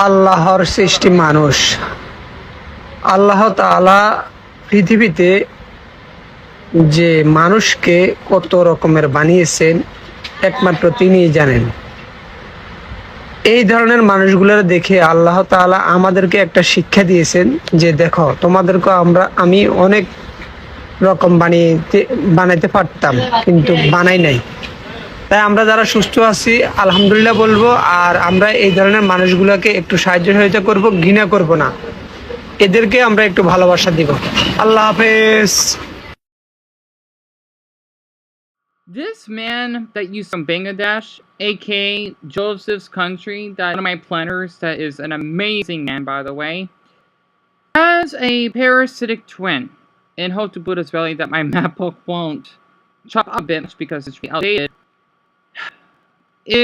আল্লাহর সৃষ্টি মানুষ। আল্লাহ তাআলা পৃথিবীতে যে মানুষকে কত রকমের বানিয়েছেন একমাত্র তিনিই জানেন। এই ধরনের মানুষগুলোর দেখে আল্লাহ তাআলা আমাদেরকে একটা শিক্ষা দিয়েছেন যে দেখো, তোমাদেরকে আমি অনেক রকম বানাইতে পারতাম, কিন্তু বানাই নাই। তাই আমরা যারা সুস্থ আছি আলহামদুলিল্লাহ বলবো, আর আমরা এই ধরনের মানুষগুলোকে একটু সাহায্য সহযোগিতা করব, ঘৃণা করব না। এদেরকে আমরা একটু ভালোবাসা দিব। আল্লাহ হাফেজ। This man that you from Bangladesh, aka Joseph's country, that one of my planners, that is an amazing man, by the way, has a parasitic twin. And hope to Buddha's belly that my map book won't chop up a bit because it's really outdated.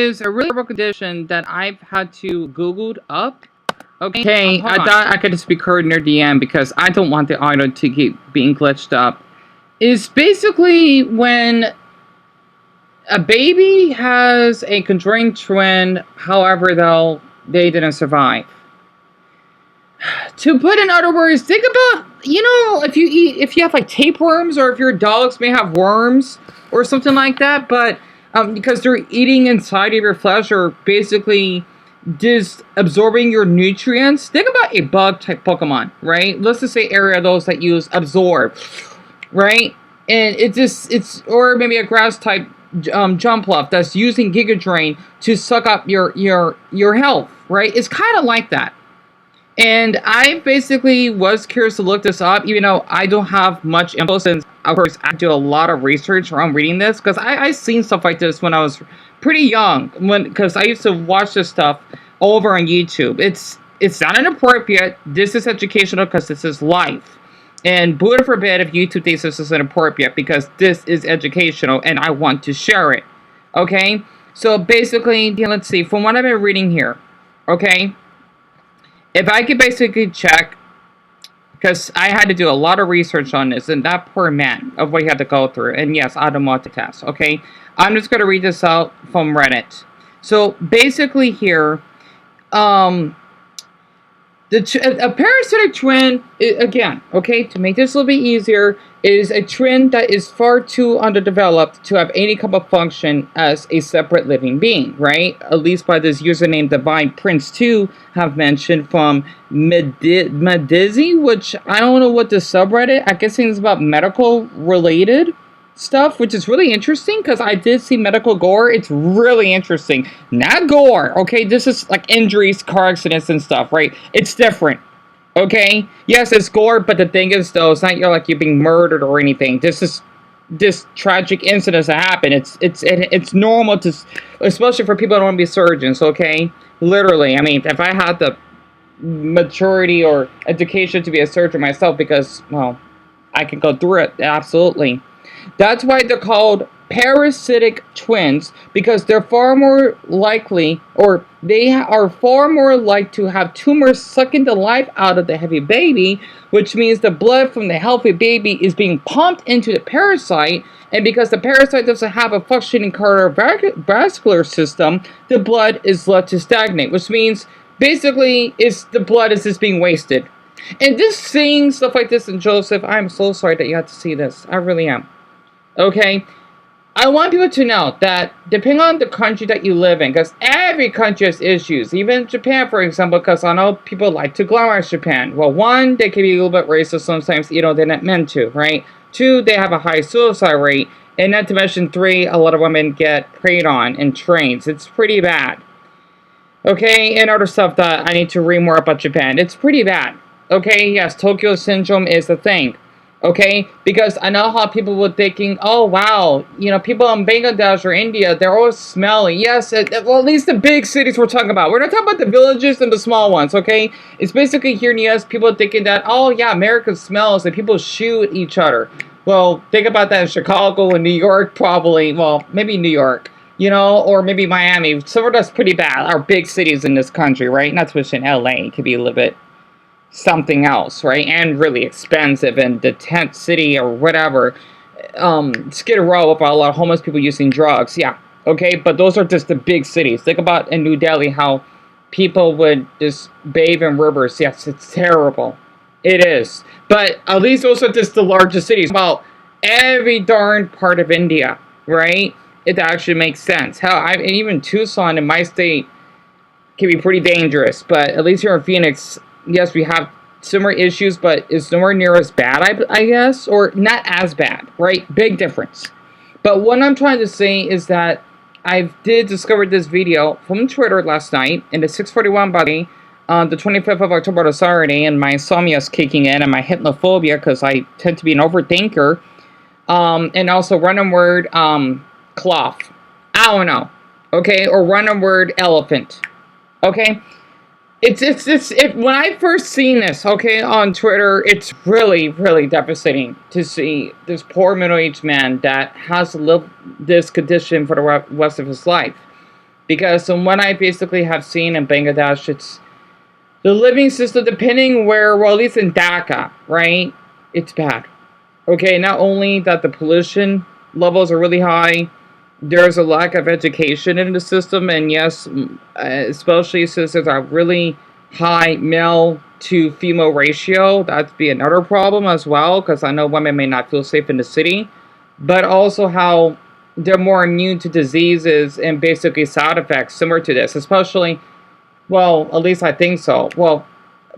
Is a really horrible condition that I've had to Googled up. Okay, I thought I could just record near the end because I don't want the audio to keep being glitched up. Is basically when a baby has a conjoined twin, however, though, they didn't survive. To put in other words, think about, if you have like tapeworms, or if your dogs may have worms or something like that, but because they're eating inside of your flesh, or basically just absorbing your nutrients. Think about a bug type Pokemon, right? Let's just say those that use absorb, right? And or maybe a grass type Jumpluff that's using Giga Drain to suck up your health, right? It's kind of like that. And I basically was curious to look this up, even though I don't have much info, since of course I do a lot of research around reading this, because I've seen stuff like this when I was pretty young, because I used to watch this stuff over on YouTube. It's not inappropriate. This is educational because this is life. And Buddha forbid if YouTube thinks this is inappropriate, because this is educational and I want to share it. Okay? So basically, let's see, from what I've been reading here, okay? If I could basically check, because I had to do a lot of research on this, and that poor man, of what he had to go through, and yes, I don't multitask, okay? I'm just going to read this out from Reddit. So basically here, a parasitic twin, again, okay, to make this a little bit easier, is a twin that is far too underdeveloped to have any kind of function as a separate living being, right? At least by this username Divine Prince 2 have mentioned from Medizi, which I don't know what the subreddit, I guess it's about medical related stuff, which is really interesting, because I did see medical gore. It's really interesting. Not gore, okay? This is like injuries, car accidents and stuff, right? It's different, okay? Yes, it's gore, but the thing is, though, it's not you're being murdered or anything. This tragic incidents that happen. It's normal to, especially for people who don't want to be surgeons, okay? Literally, I mean, if I had the maturity or education to be a surgeon myself, because, well, I can go through it, absolutely. That's why they're called parasitic twins, because they're far more likely, or they are far more like to have tumors sucking the life out of the heavy baby, which means the blood from the healthy baby is being pumped into the parasite, and because the parasite doesn't have a functioning cardiovascular system, the blood is left to stagnate, which means basically the blood is just being wasted. And just seeing stuff like this in Joseph, I'm so sorry that you had to see this. I really am. Okay, I want people to know that depending on the country that you live in, because every country has issues, even Japan, for example, because I know people like to glamorize Japan. Well, one, they can be a little bit racist sometimes, they're not meant to, right? Two, they have a high suicide rate, and not to mention three, a lot of women get preyed on in trains. It's pretty bad. Okay, and other stuff that I need to read more about Japan. It's pretty bad. Okay, yes, Tokyo Syndrome is a thing. Okay, because I know how people were thinking, oh wow, people in Bangladesh or India, they're all smelly. Yes, well, at least the big cities we're talking about. We're not talking about the villages and the small ones, okay? It's basically here in the US, people are thinking that, oh yeah, America smells and people shoot each other. Well, think about that in Chicago and New York, probably. Well, maybe New York, or maybe Miami. Some of that's pretty bad. Our big cities in this country, right? Not to mention LA could be a little bit something else, right? And really expensive, and the tent city or whatever, Skid Row with a lot of homeless people using drugs, yeah, okay? But those are just the big cities. Think about in New Delhi how people would just bathe in rivers. Yes, it's terrible. It is. But at least those are just the largest cities. About every darn part of India, right? It actually makes sense. Even Tucson in my state can be pretty dangerous. But at least here in Phoenix, yes, we have similar issues, but it's nowhere near as bad, I guess. Or not as bad, right? Big difference. But what I'm trying to say is that I did discover this video from Twitter last night, and it's 6:41 by the 25th of October to Saturday, and my insomnia is kicking in, and my hypnophobia, because I tend to be an overthinker, and also random word, cloth. I don't know, okay? Or random word, elephant, okay? When I first seen this, okay, on Twitter, it's really, really devastating to see this poor middle-aged man that has to live this condition for the rest of his life. Because from what I basically have seen in Bangladesh, it's the living system, depending where, well, at least in Dhaka, right, it's bad. Okay, not only that the pollution levels are really high, there's a lack of education in the system, and yes, especially since there's a really high male to female ratio, that'd be another problem as well, because I know women may not feel safe in the city, but also how they're more immune to diseases and basically side effects similar to this, especially, well, at least I think so. Well,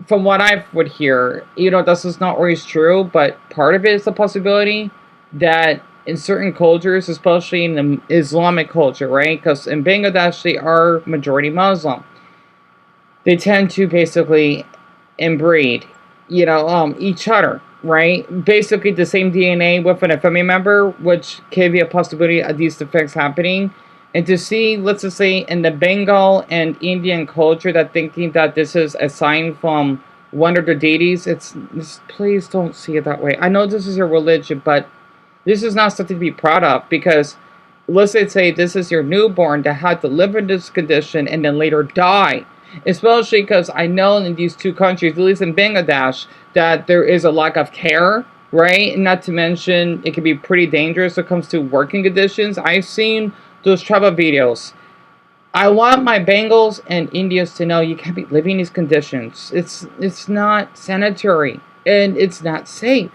from what I would hear, this is not always true, but part of it is the possibility that in certain cultures, especially in the Islamic culture, right? Because in Bangladesh, they are majority Muslim. They tend to basically inbreed, each other, right? Basically the same DNA within a family member, which can be a possibility of these defects happening. And to see, let's just say, in the Bengal and Indian culture, that thinking that this is a sign from one of their deities, please don't see it that way. I know this is your religion, but this is not something to be proud of, because let's say this is your newborn that had to live in this condition and then later die. Especially because I know in these two countries, at least in Bangladesh, that there is a lack of care, right? Not to mention, it can be pretty dangerous when it comes to working conditions. I've seen those travel videos. I want my Bengals and Indians to know you can't be living in these conditions. It's not sanitary, and it's not safe.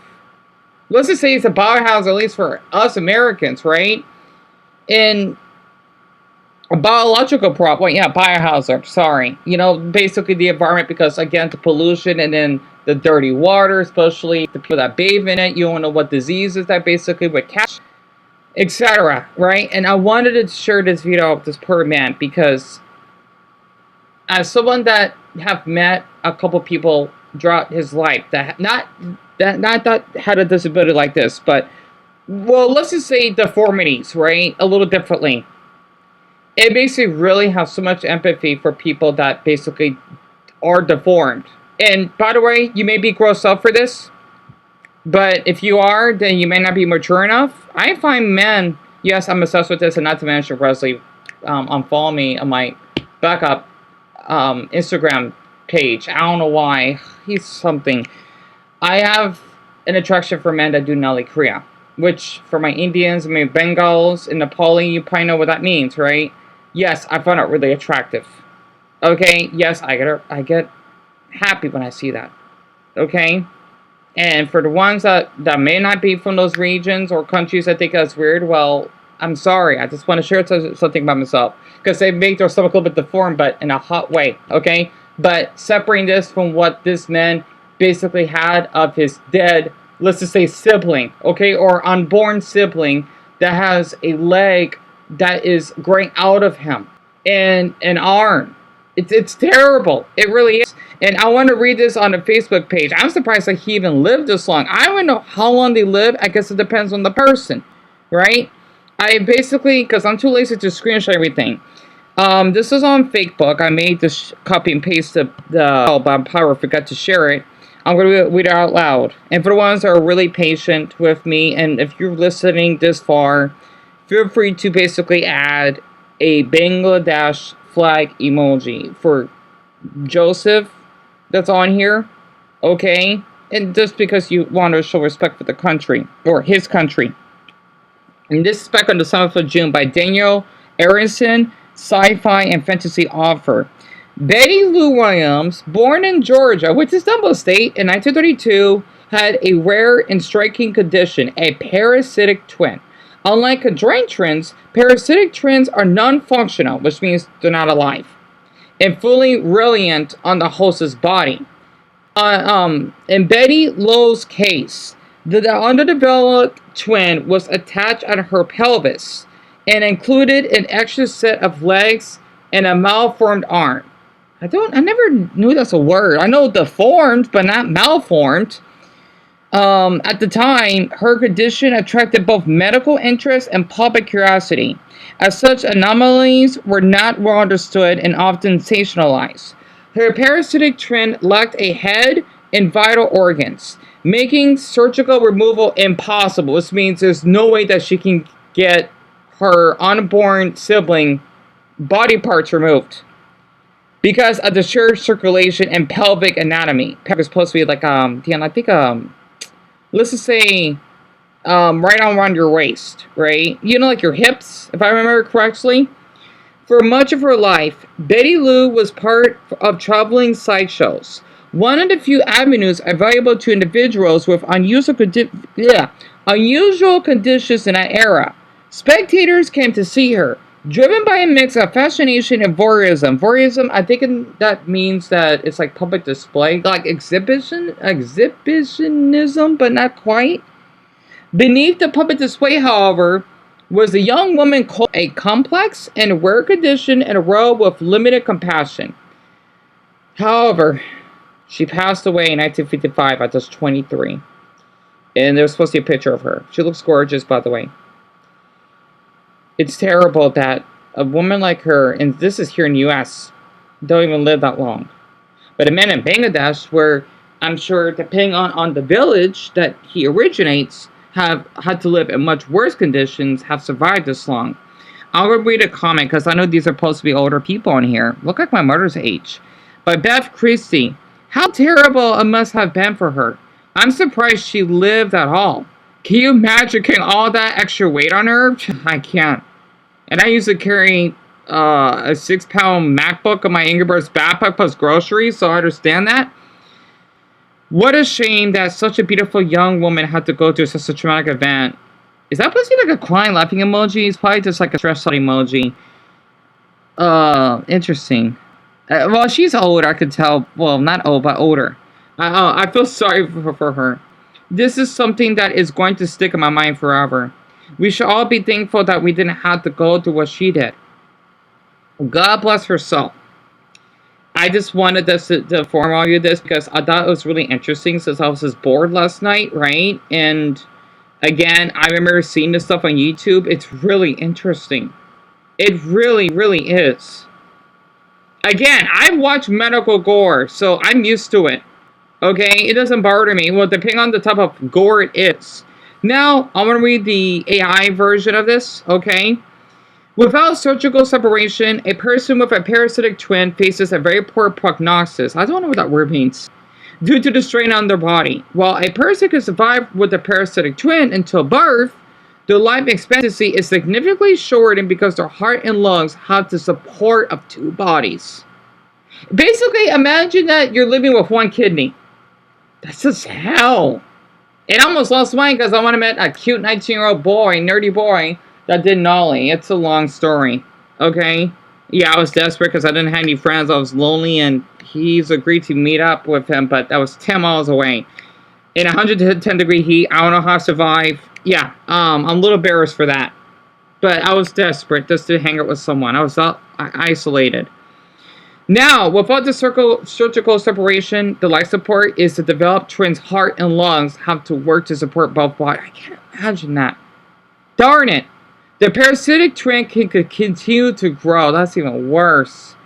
Let's just say it's a biohazard, at least for us Americans, right? And a biological problem, yeah, biohazard, sorry. Basically the environment, because again, the pollution and then the dirty water, especially the people that bathe in it, you don't know what diseases that basically would catch, etc., right? And I wanted to share this video of this poor man, because as someone that have met a couple people throughout his life that not had a disability like this, but, well, let's just say deformities, right? A little differently. It makes me really have so much empathy for people that basically are deformed. And by the way, you may be grossed up for this, but if you are, then you may not be mature enough. I find men, yes, I'm obsessed with this, and not to mention Wesley, unfollow me on my backup Instagram page. I don't know why. He's something. I have an attraction for men that do Nali Kriya, which for my Indians, my Bengals, and Nepali, you probably know what that means, right? Yes, I find it really attractive. Okay, yes, I get happy when I see that. Okay? And for the ones that may not be from those regions or countries that think that's weird, well, I'm sorry. I just want to share something about myself. Because they make their stomach a little bit deformed, but in a hot way. Okay? But separating this from what this man basically had of his dead, let's just say, sibling, okay, or unborn sibling that has a leg that is growing out of him and an arm. It's terrible. It really is. And I want to read this on a Facebook page. I'm surprised that he even lived this long. I don't know how long they live. I guess it depends on the person, right? I basically, because I'm too lazy to screenshot everything. This is on Facebook. I made this copy and paste the but I probably forgot to share it. I'm going to read it out loud. And for the ones that are really patient with me, and if you're listening this far, feel free to basically add a Bangladesh flag emoji for Joseph that's on here, okay? And just because you want to show respect for the country, or his country. And this is back on the 7th of June by Daniel Aronson, Sci-Fi and Fantasy Author. Betty Lou Williams, born in Georgia, which is Dumbo State, in 1932, had a rare and striking condition, a parasitic twin. Unlike conjoined twins, parasitic twins are non-functional, which means they're not alive, and fully reliant on the host's body. In Betty Lou's case, the underdeveloped twin was attached on her pelvis and included an extra set of legs and a malformed arm. I never knew that's a word. I know deformed, but not malformed. At the time, her condition attracted both medical interest and public curiosity, as such anomalies were not well understood and often sensationalized. Her parasitic twin lacked a head and vital organs, making surgical removal impossible. This means there's no way that she can get her unborn sibling body parts removed because of the sheer circulation and pelvic anatomy. Pelvic is supposed to be like I think let's just say right on around your waist, right? You know, like your hips, if I remember correctly. For much of her life, Betty Lou was part of traveling sideshows, one of the few avenues available to individuals with unusual conditions in that era. Spectators came to see her, driven by a mix of fascination and voyeurism. Voyeurism, I think that means that it's like public display, like exhibitionism, but not quite. Beneath the public display, however, was a young woman called a complex and rare condition in a robe with limited compassion. However, she passed away in 1955 at just 23. And there's supposed to be a picture of her. She looks gorgeous, by the way. It's terrible that a woman like her, and this is here in the U.S., don't even live that long. But a man in Bangladesh, where I'm sure, depending on the village that he originates, have had to live in much worse conditions, have survived this long. I'll read a comment, because I know these are supposed to be older people in here. Look like my mother's age. By Beth Christie. How terrible it must have been for her. I'm surprised she lived at all. Can you imagine carrying all that extra weight on her? I can't. And I used to carry a 6-pound MacBook on my Ingeborg's backpack plus groceries, so I understand that. What a shame that such a beautiful young woman had to go through such a traumatic event. Is that supposed to be like a crying, laughing emoji? It's probably just like a stressed out emoji. Interesting. Well, she's old, I could tell. Well, not old, but older. I feel sorry for her. This is something that is going to stick in my mind forever. We should all be thankful that we didn't have to go through what she did. God bless her soul. I just wanted to inform all you this because I thought it was really interesting since I was just bored last night, right? And again, I remember seeing this stuff on YouTube. It's really interesting. It really, really is. Again, I've watched medical gore, so I'm used to it. Okay? It doesn't bother me. Well, depending on the type of gore it is. Now, I'm going to read the AI version of this, okay? Without surgical separation, a person with a parasitic twin faces a very poor prognosis. I don't know what that word means. Due to the strain on their body. While a person can survive with a parasitic twin until birth, their life expectancy is significantly shortened because their heart and lungs have the support of two bodies. Basically, imagine that you're living with one kidney. That's just hell. It almost lost mine because I want to meet a cute 19-year-old boy, nerdy boy, that did Nolly. It's a long story. Okay? Yeah, I was desperate because I didn't have any friends. I was lonely, and he's agreed to meet up with him, but that was 10 miles away. In 110-degree heat, I don't know how to survive. Yeah, I'm a little embarrassed for that. But I was desperate just to hang out with someone. I was isolated. Now, without the surgical separation, the life support is to develop twins' heart and lungs have to work to support both bodies. I can't imagine that. Darn it. The parasitic twin can continue to grow. That's even worse.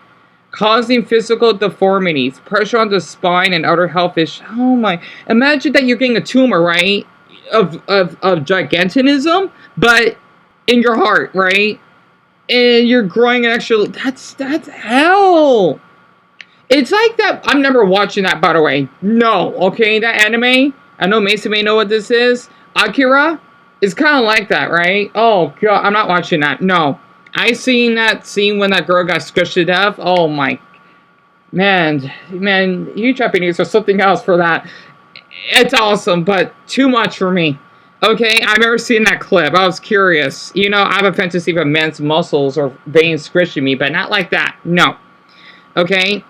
Causing physical deformities, pressure on the spine, and other health issues. Oh my. Imagine that you're getting a tumor, right? Of gigantism, but in your heart, right? And you're growing an extra. That's hell. It's like that. I'm never watching that, by the way. No, okay, that anime. I know Mason may know what this is. Akira is kind of like that, right? Oh god, I'm not watching that. No, I seen that scene when that girl got squished to death. Oh my. Man, you Japanese are something else for that. It's awesome, but too much for me. Okay, I've never seen that clip. I was curious. I have a fantasy of immense muscles or veins squishing me, but not like that. No. Okay?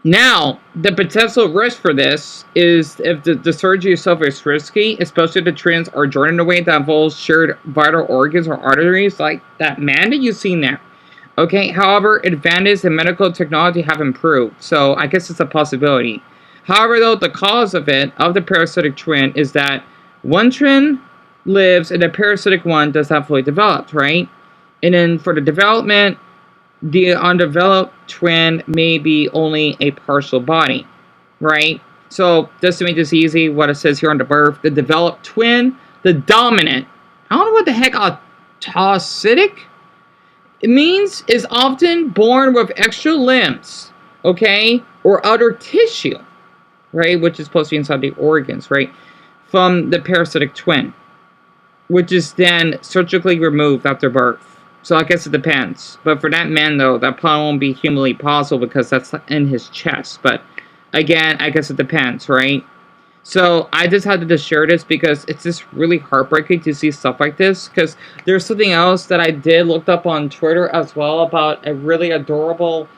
Now, the potential risk for this is if the surgery itself is risky, especially if the twins are joined in a way that involves shared vital organs or arteries, like that man that you've seen there. Okay, however, advances in medical technology have improved, so I guess it's a possibility. However, though, the cause of the parasitic twin, is that one twin lives and the parasitic one does not fully develop, right? And then for the development, the undeveloped twin may be only a partial body, right? So, just to make this easy, what it says here on the birth, the developed twin, the dominant, I don't know what the heck autositic it means, is often born with extra limbs, okay, or other tissue, right, which is supposed to be inside the organs, right, from the parasitic twin, which is then surgically removed after birth. So I guess it depends. But for that man, though, that probably won't be humanly possible because that's in his chest. But again, I guess it depends, right? So I just had to just share this because it's just really heartbreaking to see stuff like this. Because there's something else that I did looked up on Twitter as well about a really adorable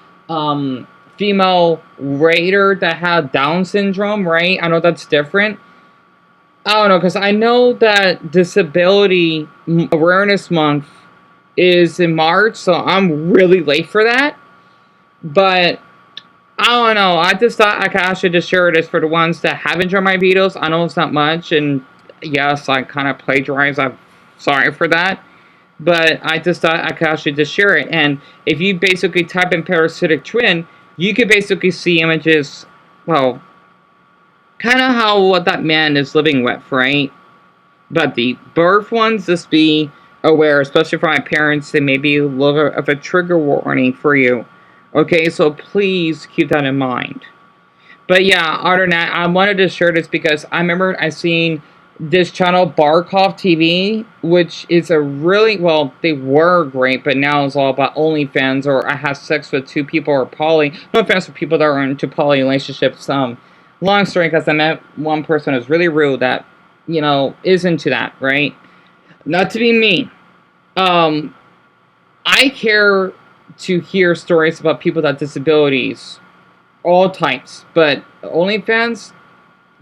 female raider that had Down syndrome, right? I know that's different. I don't know, because I know that Disability Awareness Month is in March, so I'm really late for that. But I don't know. I just thought I could actually just share this for the ones that have enjoyed my videos. I know it's not much, and yes, I kind of plagiarized. I'm sorry for that. But I just thought I could actually just share it. And if you basically type in parasitic twin, you could basically see images, well, kind of how what that man is living with, right? But the birth ones, just be aware, especially for my parents, they may be a little bit of a trigger warning for you. Okay, so please keep that in mind. But yeah, other than that, I wanted to share this because I remember I seen this channel, Barkov TV, which is a really, well, they were great, but now it's all about OnlyFans or I have sex with two people or poly. No offense for people that are into poly relationships. Long story, because I met one person who's really rude that, is into that, right? Not to be mean. I care to hear stories about people that have disabilities, all types, but OnlyFans,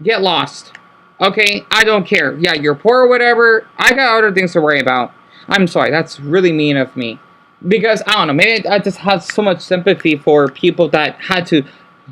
get lost. Okay, I don't care. Yeah, you're poor or whatever. I got other things to worry about. I'm sorry, that's really mean of me. Because, I don't know, maybe I just have so much sympathy for people that had to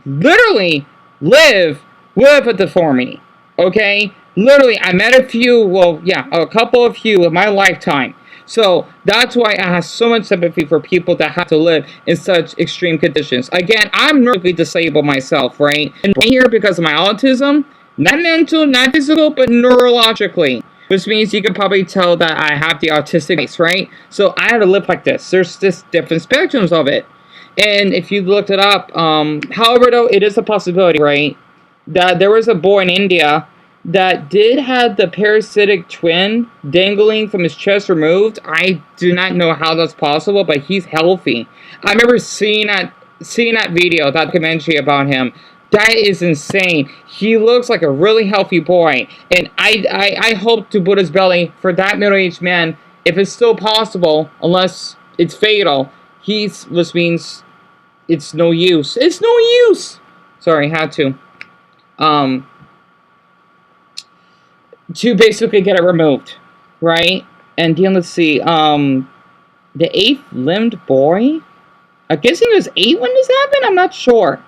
literally live with a deformity. Okay? Literally, I met a couple of few in my lifetime. So that's why I have so much sympathy for people that have to live in such extreme conditions. Again, I'm neurologically disabled myself, right? And I'm here because of my autism, not mental, not physical, but neurologically. Which means you can probably tell that I have the autistic face, right? So I had to live like this. There's just different spectrums of it. And if you looked it up, however, though, it is a possibility, right? That there was a boy in India that did have the parasitic twin dangling from his chest removed. I do not know how that's possible, but he's healthy. I remember seeing that video, that documentary about him. That is insane. He looks like a really healthy boy. And I hope to put his belly for that middle-aged man, if it's still possible, unless it's fatal, which means it's no use. It's no use! Sorry, had to. To basically get it removed, right? And then let's see, the 8th-limbed boy? I guess he was 8 when this happened? I'm not sure.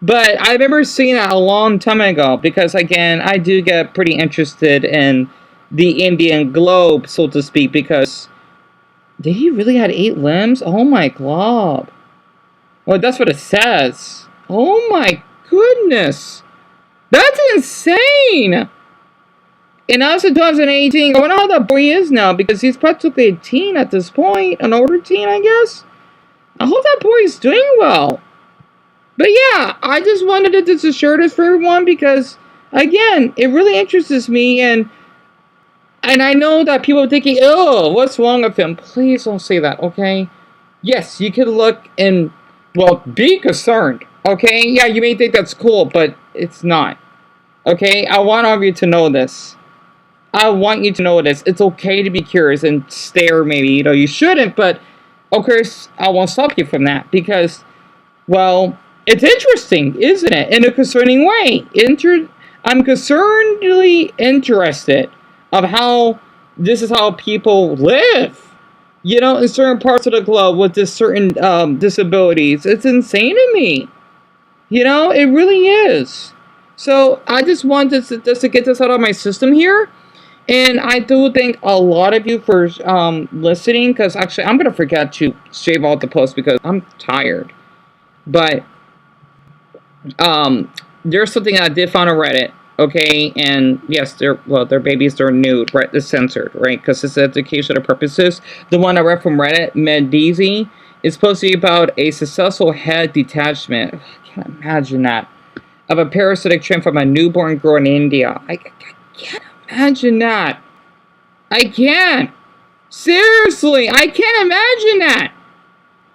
But I remember seeing that a long time ago because, again, I do get pretty interested in the Indian globe, so to speak, because did he really have 8 limbs? Oh my god. Well, that's what it says. Oh my goodness. That's insane! And also in 2018, I wonder how that boy is now, because he's practically a teen at this point. An older teen, I guess. I hope that boy is doing well. But yeah, I just wanted to just share this for everyone because, again, it really interests me. And I know that people are thinking, oh, what's wrong with him? Please don't say that, okay? Yes, you can look and, well, be concerned. Okay, yeah, you may think that's cool, but it's not. Okay, I want all of you to know this. I want you to know this. It's okay to be curious and stare, maybe. You shouldn't, but of course, I won't stop you from that because, well, it's interesting, isn't it? In a concerning way. I'm concernedly interested of how this is how people live. In certain parts of the globe with this certain disabilities. It's insane to me. It really is. So I just wanted just to get this out of my system here. And I do thank a lot of you for listening, because actually I'm going to forget to save all the posts because I'm tired. But there's something I did find on Reddit, okay? And yes, their babies, they're nude, right? They're censored, right? Because it's educational purposes. The one I read from Reddit, Medizi, is supposed to be about a successful head detachment. I can't imagine that. Of a parasitic twin from a newborn girl in India. I can't imagine that. I can't. Seriously, I can't imagine that.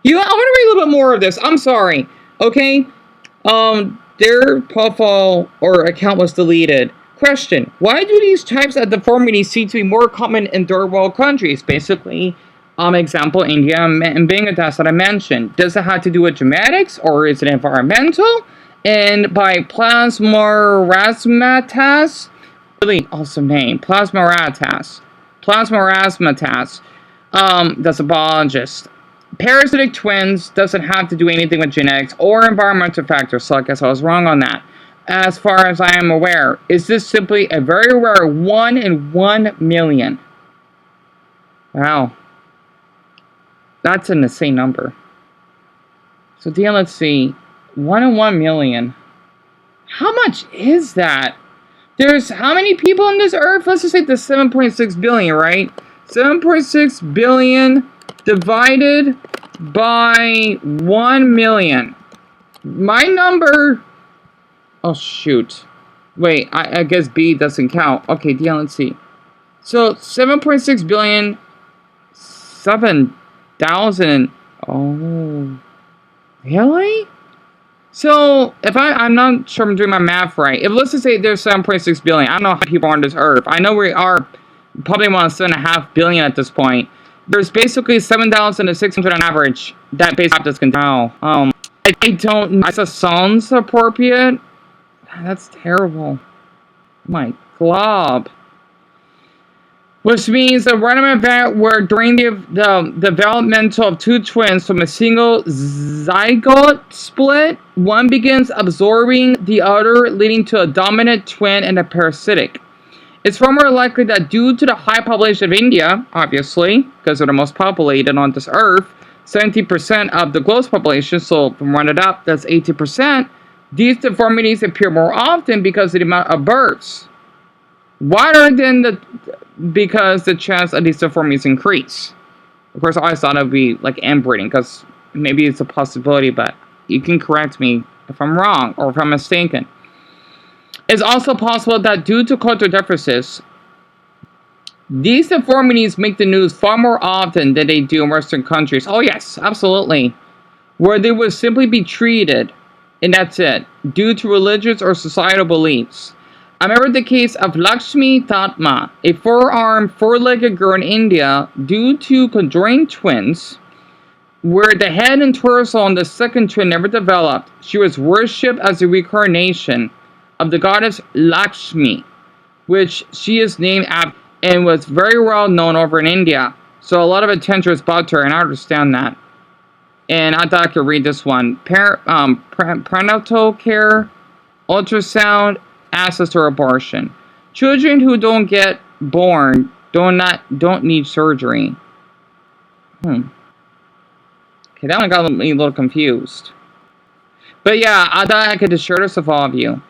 I want to read a little bit more of this. I'm sorry. Okay? Their profile or account was deleted. Question: why do these types of deformities seem to be more common in third world countries? Basically, example, India and Bangladesh that I mentioned. Does it have to do with genetics or is it environmental? And by Plasmarasmatas, really awesome name, Plasmarasmatas, that's a biologist. Parasitic twins doesn't have to do anything with genetics or environmental factors, so I guess I was wrong on that. As far as I am aware, is this simply a very rare 1 in 1 million? Wow. That's an insane number. So Dan, let's see. 1 in 1 million. How much is that? There's how many people on this earth? Let's just say the 7.6 billion, right? 7.6 billion divided by 1 million. My number... Oh, shoot. Wait, I guess B doesn't count. Okay, Dan, let's see. So, 7.6 billion... 7,000... Oh... Really? So, if I'm not sure I'm doing my math right. If let's just say there's 7.6 billion. I don't know how many people are on this earth. I know we are probably around 7.5 billion at this point. There's basically 7,600 on average that basically this can tell. I don't know. That sounds appropriate. That's terrible. My glob. Which means a random event where during the developmental of two twins from a single zygote split, one begins absorbing the other, leading to a dominant twin and a parasitic. It's far more likely that due to the high population of India, obviously, because they're the most populated on this earth, 70% of the globe's population, so if we run it up, that's 80%, these deformities appear more often because of the amount of births. Wider than because the chance of these deformities increase. Of course, I always thought it would be like inbreeding, because maybe it's a possibility, but you can correct me if I'm wrong or if I'm mistaken. It's also possible that due to cultural differences, these deformities make the news far more often than they do in Western countries. Oh yes, absolutely. Where they would simply be treated, and that's it, due to religious or societal beliefs. I remember the case of Lakshmi Tatma, a four-armed, four-legged girl in India, due to conjoined twins, where the head and torso on the second twin never developed. She was worshipped as a reincarnation of the goddess Lakshmi, which she is named after, and was very well known over in India. So a lot of attention was brought to her, and I understand that. And I thought I could read this one. Prenatal care, ultrasound, access to abortion. Children who don't get born don't need surgery. Okay, that one got me a little confused. But yeah, I thought I could just share this with all of you.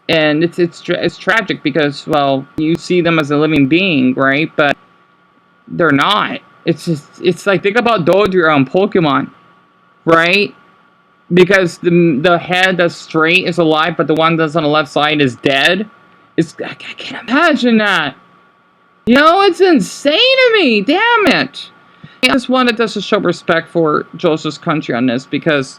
And it's tragic because, well, you see them as a living being, right? But they're not. It's like, think about Dodrio on Pokemon, right? Because the head that's straight is alive, but the one that's on the left side is dead. I can't imagine that. It's insane to me. Damn it. I just wanted us to show respect for Joseph's country on this, because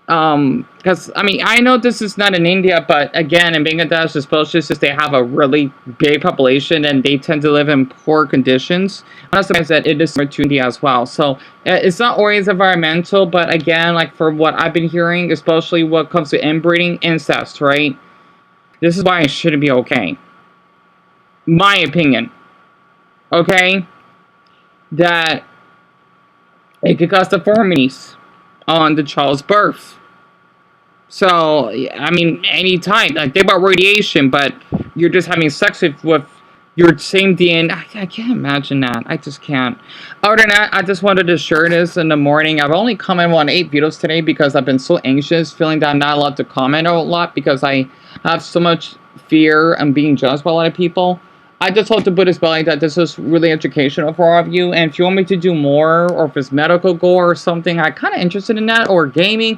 Because I mean, I know this is not in India, but again, in Bangladesh, especially since they have a really big population and they tend to live in poor conditions. I'm not surprised that it is similar to India as well. So it's not always environmental, but again, like for what I've been hearing, especially when it comes to inbreeding, incest, right? This is why it shouldn't be okay. My opinion. Okay? That it could cause deformities on the child's birth. So, I mean, any time. Like, think about radiation, but you're just having sex with your same DNA. I can't imagine that. I just can't. Other than that, I just wanted to share this in the morning. I've only commented on 8 videos today because I've been so anxious, feeling that I'm not allowed to comment a lot because I have so much fear and being judged by a lot of people. I just hope to put this belly that this is really educational for all of you. And if you want me to do more, or if it's medical gore or something, I'm kind of interested in that, or gaming.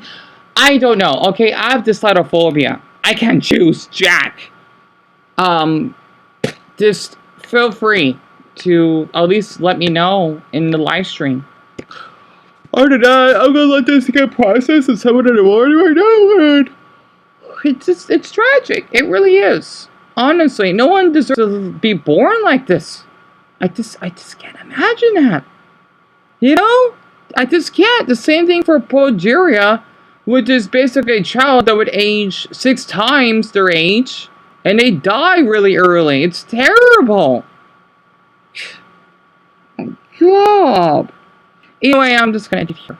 I don't know. Okay, I have dyslitophobia. I can't choose Jack. Just feel free to at least let me know in the live stream. Other than that, I'm gonna let this get processed at 7 in the morning right now, man. It's tragic. It really is. Honestly, no one deserves to be born like this. I just can't imagine that. You know? I just can't. The same thing for progeria, which is basically a child that would age 6 times their age, and they die really early. It's terrible. God. Anyway, I'm just gonna end it here.